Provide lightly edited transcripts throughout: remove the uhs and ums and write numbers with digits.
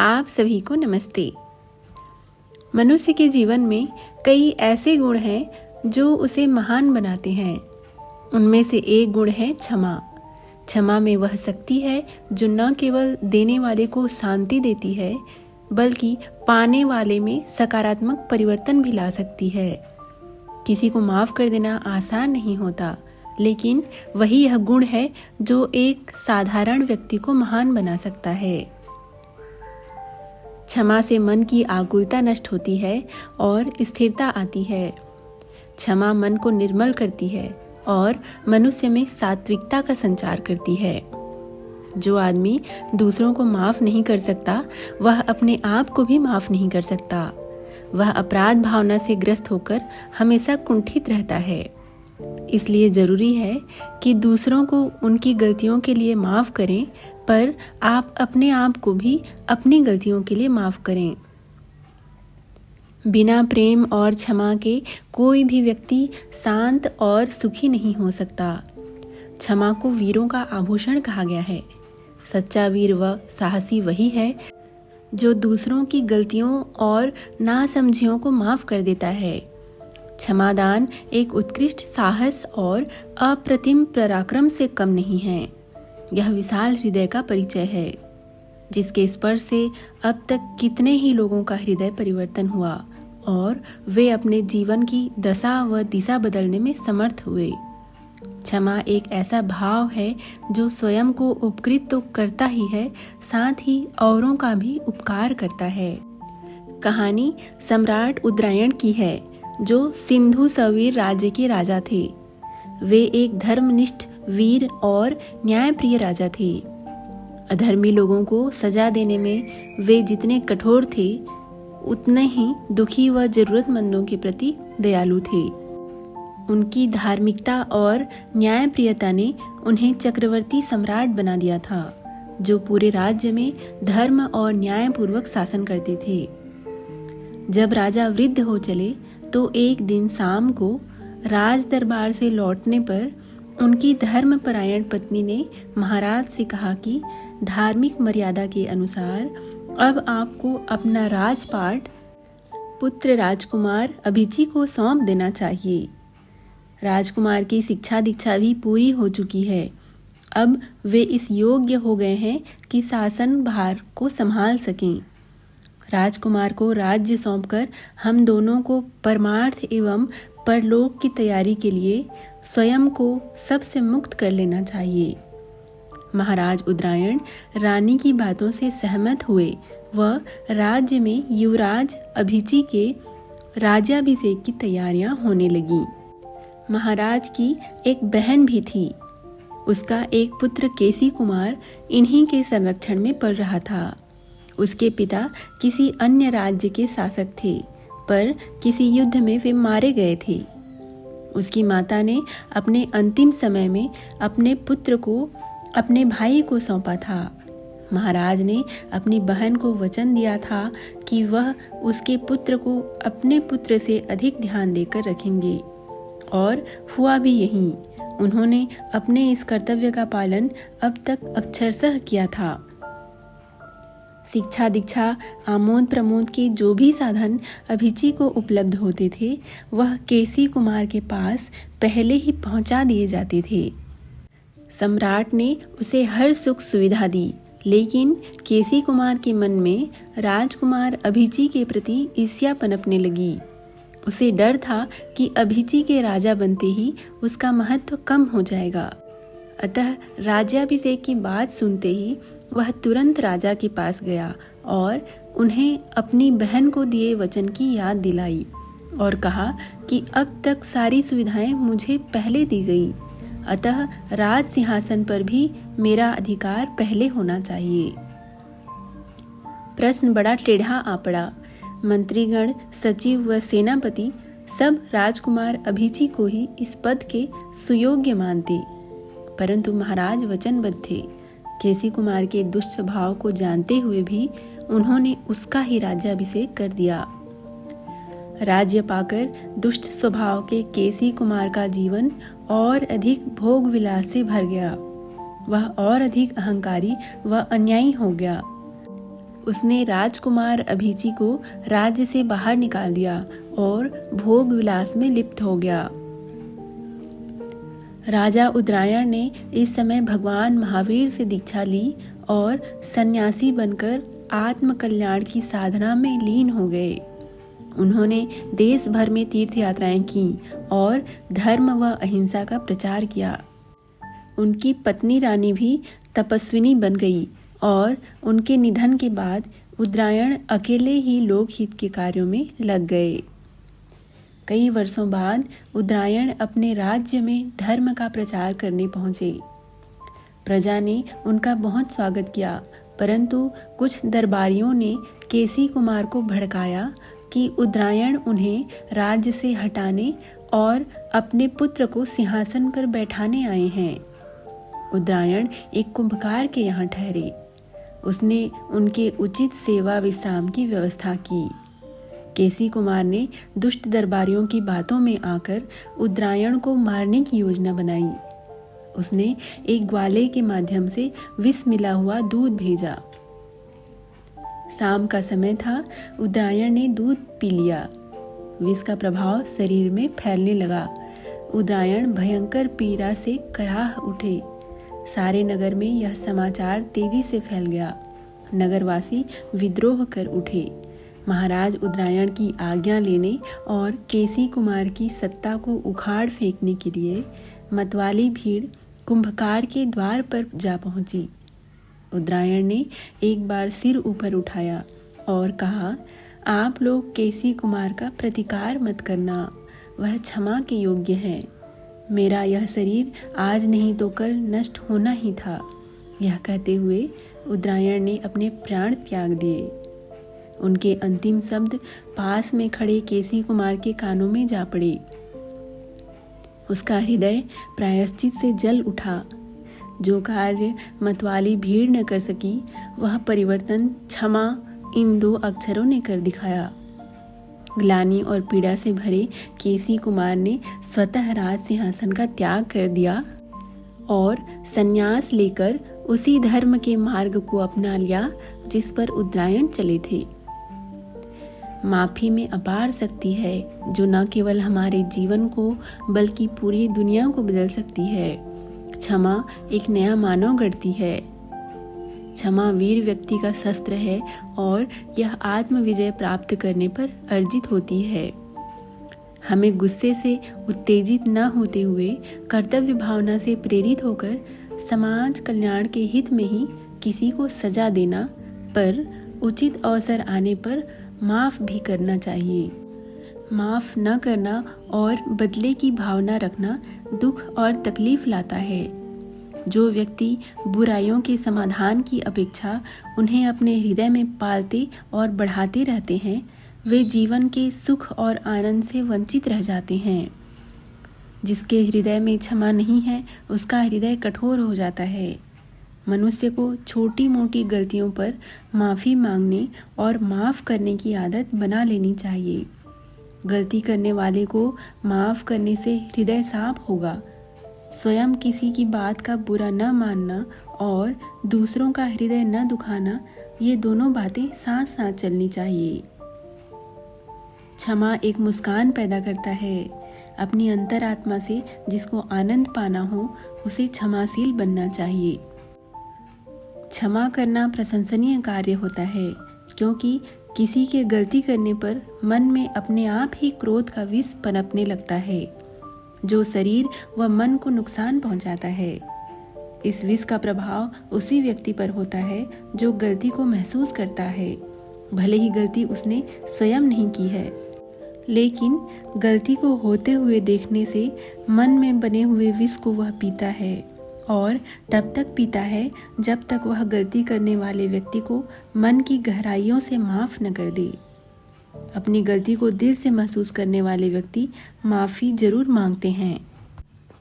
आप सभी को नमस्ते। मनुष्य के जीवन में कई ऐसे गुण हैं जो उसे महान बनाते हैं। उनमें से एक गुण है क्षमा। क्षमा में वह शक्ति है जो न केवल देने वाले को शांति देती है, बल्कि पाने वाले में सकारात्मक परिवर्तन भी ला सकती है। किसी को माफ कर देना आसान नहीं होता, लेकिन वही यह गुण है जो एक साधारण व्यक्ति को महान बना सकता है। क्षमा से मन की आकुलता नष्ट होती है और स्थिरता आती है। क्षमा मन को निर्मल करती है और मनुष्य में सात्विकता का संचार करती है। जो आदमी दूसरों को माफ नहीं कर सकता, वह अपने आप को भी माफ नहीं कर सकता। वह अपराध भावना से ग्रस्त होकर हमेशा कुंठित रहता है। इसलिए जरूरी है कि दूसरों को उनकी गलतियों के लिए माफ करें, पर आप अपने आप को भी अपनी गलतियों के लिए माफ करें। बिना प्रेम और क्षमा के कोई भी व्यक्ति शांत और सुखी नहीं हो सकता। क्षमा को वीरों का आभूषण कहा गया है। सच्चा वीर व साहसी वही है जो दूसरों की गलतियों और नासमझियों को माफ कर देता है। क्षमादान एक उत्कृष्ट साहस और अप्रतिम पराक्रम से कम नहीं है। यह विशाल हृदय का परिचय है, जिसके स्पर्श से अब तक कितने ही लोगों का हृदय परिवर्तन हुआ और वे अपने जीवन की दशा व दिशा बदलने में समर्थ हुए। क्षमा एक ऐसा भाव है जो स्वयं को उपकृत तो करता ही है, साथ ही औरों का भी उपकार करता है। कहानी सम्राट उदयन की है, जो सिंधु सवीर राज्य के राजा थे। वे एक धर्मनिष्ठ, वीर और न्यायप्रिय राजा थे। अधर्मी लोगों को सजा देने में वे जितने कठोर थे, उतने ही दुखी व जरूरतमंदों के प्रति दयालु थे। उनकी धार्मिकता और न्यायप्रियता ने उन्हें चक्रवर्ती सम्राट बना दिया था, जो पूरे राज्य में धर्म और न्यायपूर्वक शासन करते थे। जब राजा वृद्ध हो चले तो एक दिन शाम को राज दरबार से लौटने पर उनकी धर्मपरायण पत्नी ने महाराज से कहा कि धार्मिक मर्यादा के अनुसार अब आपको अपना राजपाट पुत्र राजकुमार अभिची को सौंप देना चाहिए। राजकुमार की शिक्षा दीक्षा भी पूरी हो चुकी है। अब वे इस योग्य हो गए हैं कि शासन भार को संभाल सकें। राजकुमार को राज्य सौंपकर हम दोनों को परमार्थ एवं परलोक की तैयारी के लिए स्वयं को सबसे मुक्त कर लेना चाहिए। महाराज उदयन रानी की बातों से सहमत हुए व राज्य में युवराज अभिची के राज्याभिषेक की तैयारियां होने लगीं। महाराज की एक बहन भी थी। उसका एक पुत्र केसी कुमार इन्हीं के संरक्षण में पल रहा था। उसके पिता किसी अन्य राज्य के शासक थे, पर किसी युद्ध में वे मारे गए थे। उसकी माता ने अपने अंतिम समय में अपने पुत्र को अपने भाई को सौंपा था। महाराज ने अपनी बहन को वचन दिया था कि वह उसके पुत्र को अपने पुत्र से अधिक ध्यान देकर रखेंगे, और हुआ भी यही। उन्होंने अपने इस कर्तव्य का पालन अब तक अक्षरशः किया था। शिक्षा दीक्षा, आमोद प्रमोद के जो भी साधन अभिची को उपलब्ध होते थे, वह केसी कुमार के पास पहले ही पहुंचा दिए जाते थे। सम्राट ने उसे हर सुख सुविधा दी, लेकिन केसी कुमार के मन में राजकुमार अभिची के प्रति ईर्ष्या पनपने लगी। उसे डर था कि अभिची के राजा बनते ही उसका महत्व कम हो जाएगा। अतः राज्याभिषेक की बात सुनते ही वह तुरंत राजा के पास गया और उन्हें अपनी बहन को दिए वचन की याद दिलाई और कहा कि अब तक सारी सुविधाएं मुझे पहले दी गई, अतः राज सिंहासन पर भी मेरा अधिकार पहले होना चाहिए। प्रश्न बड़ा टेढ़ा आ पड़ा। मंत्रीगण, सचिव व सेनापति सब राजकुमार अभिची को ही इस पद के सुयोग्य मानते, परंतु महाराज वचनबद्ध थे। केसी कुमार के दुष्ट स्वभाव को जानते हुए भी उन्होंने उसका ही राज्याभिषेक कर दिया। राज्य पाकर दुष्ट स्वभाव के केसी कुमार का जीवन और अधिक भोग विलास से भर गया। वह और अधिक अहंकारी व अन्यायी हो गया। उसने राजकुमार अभिची को राज्य से बाहर निकाल दिया और भोग विलास में लिप्त हो गया। राजा उदरायण ने इस समय भगवान महावीर से दीक्षा ली और सन्यासी बनकर आत्म कल्याण की साधना में लीन हो गए। उन्होंने देश भर में तीर्थ यात्राएं की और धर्म व अहिंसा का प्रचार किया। उनकी पत्नी रानी भी तपस्विनी बन गई और उनके निधन के बाद उदरायण अकेले ही लोकहित के कार्यों में लग गए। कई वर्षों बाद उदरायण अपने राज्य में धर्म का प्रचार करने पहुंचे। प्रजा ने उनका बहुत स्वागत किया, परंतु कुछ दरबारियों ने केसी कुमार को भड़काया कि उदरायण उन्हें राज्य से हटाने और अपने पुत्र को सिंहासन पर बैठाने आए हैं। उदरायण एक कुंभकार के यहाँ ठहरे। उसने उनके उचित सेवा विश्राम की व्यवस्था की। केसी कुमार ने दुष्ट दरबारियों की बातों में आकर उदरायण को मारने की योजना बनाई। उसने एक ग्वाले के माध्यम से विष मिला हुआ दूध भेजा। शाम का समय था। उदरायण ने दूध पी लिया। विष का प्रभाव शरीर में फैलने लगा। उदरायण भयंकर पीड़ा से कराह उठे। सारे नगर में यह समाचार तेजी से फैल गया। नगरवासी विद्रोह कर उठे। महाराज उदरायण की आज्ञा लेने और केसी कुमार की सत्ता को उखाड़ फेंकने के लिए मतवाली भीड़ कुंभकार के द्वार पर जा पहुंची। उदरायण ने एक बार सिर ऊपर उठाया और कहा, आप लोग केसी कुमार का प्रतिकार मत करना, वह क्षमा के योग्य है। मेरा यह शरीर आज नहीं तो कल नष्ट होना ही था। यह कहते हुए उदरायण ने अपने प्राण त्याग दिए। उनके अंतिम शब्द पास में खड़े केसी कुमार के कानों में जा पड़े। उसका हृदय प्रायश्चित से जल उठा। जो कार्य मतवाली भीड़ न कर सकी, वह परिवर्तन क्षमा इन दो अक्षरों ने कर दिखाया। ग्लानि और पीड़ा से भरे केसी कुमार ने स्वतः राज सिंहासन का त्याग कर दिया और संन्यास लेकर उसी धर्म के मार्ग को अपना लिया जिस पर उदरायण चले थे। माफी में अपार शक्ति है, जो न केवल हमारे जीवन को बल्कि पूरी दुनिया को बदल सकती है। क्षमा एक नया मानव गढ़ती है। क्षमा वीर व्यक्ति का शस्त्र है और यह आत्म विजय प्राप्त करने पर अर्जित होती है। हमें गुस्से से उत्तेजित न होते हुए कर्तव्य भावना से प्रेरित होकर समाज कल्याण के हित में ही किसी को सजा देना, पर उचित अवसर आने पर माफ भी करना चाहिए। माफ न करना और बदले की भावना रखना दुख और तकलीफ लाता है। जो व्यक्ति बुराइयों के समाधान की अपेक्षा उन्हें अपने हृदय में पालते और बढ़ाते रहते हैं, वे जीवन के सुख और आनंद से वंचित रह जाते हैं। जिसके हृदय में क्षमा नहीं है, उसका हृदय कठोर हो जाता है। मनुष्य को छोटी मोटी गलतियों पर माफ़ी मांगने और माफ़ करने की आदत बना लेनी चाहिए। गलती करने वाले को माफ़ करने से हृदय साफ होगा। स्वयं किसी की बात का बुरा न मानना और दूसरों का हृदय न दुखाना, ये दोनों बातें साथ साथ चलनी चाहिए। क्षमा एक मुस्कान पैदा करता है। अपनी अंतरात्मा से जिसको आनंद पाना हो, उसे क्षमाशील बनना चाहिए। क्षमा करना प्रशंसनीय कार्य होता है, क्योंकि किसी के गलती करने पर मन में अपने आप ही क्रोध का विष पनपने लगता है, जो शरीर व मन को नुकसान पहुंचाता है। इस विष का प्रभाव उसी व्यक्ति पर होता है जो गलती को महसूस करता है, भले ही गलती उसने स्वयं नहीं की है, लेकिन गलती को होते हुए देखने से मन में बने हुए विष को वह पीता है, और तब तक पीता है जब तक वह गलती करने वाले व्यक्ति को मन की गहराइयों से माफ न कर दे। अपनी गलती को दिल से महसूस करने वाले व्यक्ति माफ़ी जरूर मांगते हैं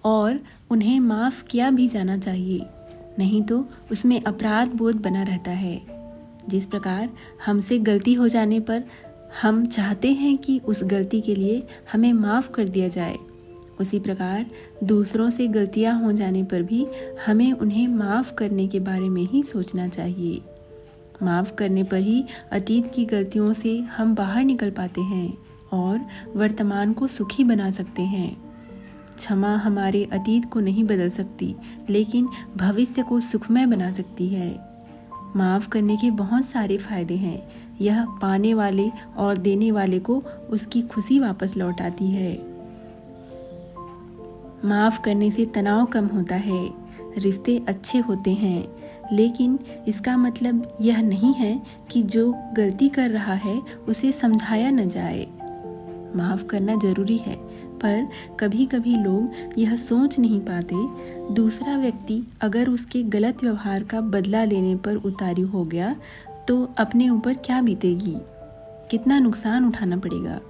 और उन्हें माफ़ किया भी जाना चाहिए, नहीं तो उसमें अपराध बोध बना रहता है। जिस प्रकार हमसे गलती हो जाने पर हम चाहते हैं कि उस गलती के लिए हमें माफ़ कर दिया जाए, उसी प्रकार दूसरों से गलतियां हो जाने पर भी हमें उन्हें माफ़ करने के बारे में ही सोचना चाहिए। माफ़ करने पर ही अतीत की गलतियों से हम बाहर निकल पाते हैं और वर्तमान को सुखी बना सकते हैं। क्षमा हमारे अतीत को नहीं बदल सकती, लेकिन भविष्य को सुखमय बना सकती है। माफ़ करने के बहुत सारे फायदे हैं। यह पाने वाले और देने वाले को उसकी खुशी वापस लौटाती है। माफ़ करने से तनाव कम होता है, रिश्ते अच्छे होते हैं, लेकिन इसका मतलब यह नहीं है कि जो गलती कर रहा है उसे समझाया न जाए। माफ़ करना ज़रूरी है, पर कभी कभी लोग यह सोच नहीं पाते दूसरा व्यक्ति अगर उसके गलत व्यवहार का बदला लेने पर उतारू हो गया तो अपने ऊपर क्या बीतेगी, कितना नुकसान उठाना पड़ेगा।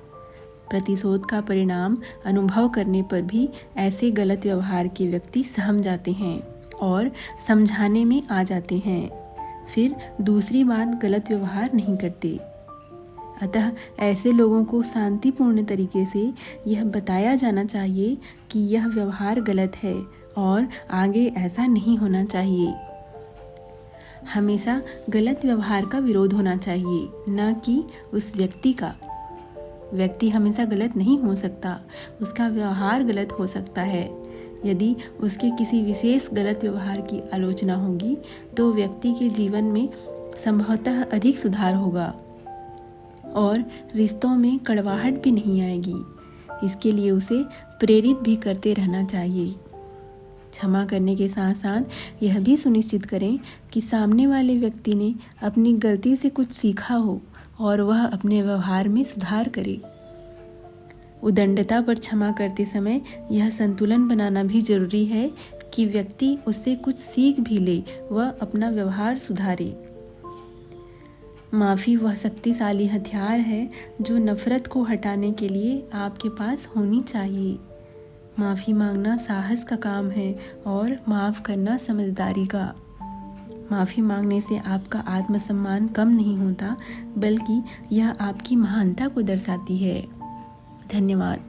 प्रतिशोध का परिणाम अनुभव करने पर भी ऐसे गलत व्यवहार के व्यक्ति सहम जाते हैं और समझाने में आ जाते हैं, फिर दूसरी बार गलत व्यवहार नहीं करते। अतः ऐसे लोगों को शांतिपूर्ण तरीके से यह बताया जाना चाहिए कि यह व्यवहार गलत है और आगे ऐसा नहीं होना चाहिए। हमेशा गलत व्यवहार का विरोध होना चाहिए, न कि उस व्यक्ति का। व्यक्ति हमेशा गलत नहीं हो सकता, उसका व्यवहार गलत हो सकता है। यदि उसके किसी विशेष गलत व्यवहार की आलोचना होगी तो व्यक्ति के जीवन में संभवतः अधिक सुधार होगा और रिश्तों में कड़वाहट भी नहीं आएगी। इसके लिए उसे प्रेरित भी करते रहना चाहिए। क्षमा करने के साथ साथ यह भी सुनिश्चित करें कि सामने वाले व्यक्ति ने अपनी गलती से कुछ सीखा हो और वह अपने व्यवहार में सुधार करे। उदंडता पर क्षमा करते समय यह संतुलन बनाना भी जरूरी है कि व्यक्ति उससे कुछ सीख भी ले व अपना व्यवहार सुधारे। माफ़ी वह शक्तिशाली हथियार है जो नफ़रत को हटाने के लिए आपके पास होनी चाहिए। माफ़ी मांगना साहस का काम है और माफ़ करना समझदारी का। माफ़ी मांगने से आपका आत्मसम्मान कम नहीं होता, बल्कि यह आपकी महानता को दर्शाती है। धन्यवाद।